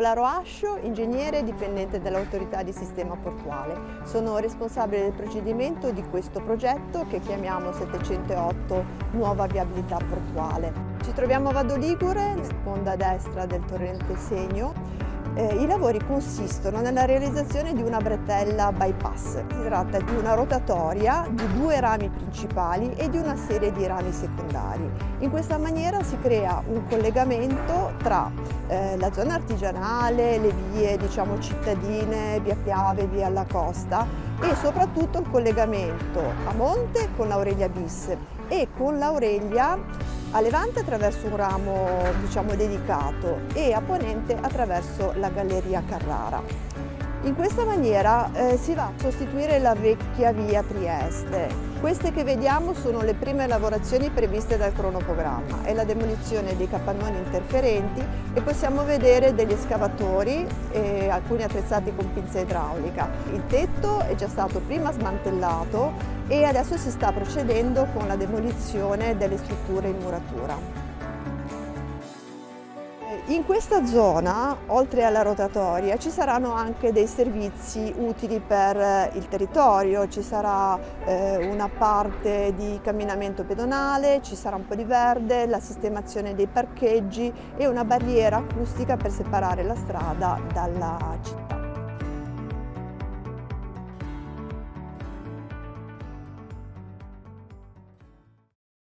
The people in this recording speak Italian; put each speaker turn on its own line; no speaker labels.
Laro Ascio, ingegnere dipendente dall'autorità di sistema portuale. Sono responsabile del procedimento di questo progetto che chiamiamo 708 Nuova Viabilità Portuale. Ci troviamo a Vado Ligure, sponda destra del torrente Senio. I lavori consistono nella realizzazione di una bretella bypass. Si tratta di una rotatoria di 2 rami principali e di una serie di rami secondari. In questa maniera si crea un collegamento tra la zona artigianale, le vie cittadine, via Piave, via alla costa e soprattutto il collegamento a monte con l'Aurelia bis e con l'Aurelia a levante attraverso un ramo dedicato e a ponente attraverso la galleria Carrara. In questa maniera si va a sostituire la vecchia via Trieste. Queste che vediamo sono le prime lavorazioni previste dal cronoprogramma, è la demolizione dei capannoni interferenti e possiamo vedere degli escavatori e alcuni attrezzati con pinza idraulica. Il tetto è già stato prima smantellato e adesso si sta procedendo con la demolizione delle strutture in muratura. In questa zona, oltre alla rotatoria, ci saranno anche dei servizi utili per il territorio, ci sarà una parte di camminamento pedonale, ci sarà un po' di verde, la sistemazione dei parcheggi e una barriera acustica per separare la strada dalla città.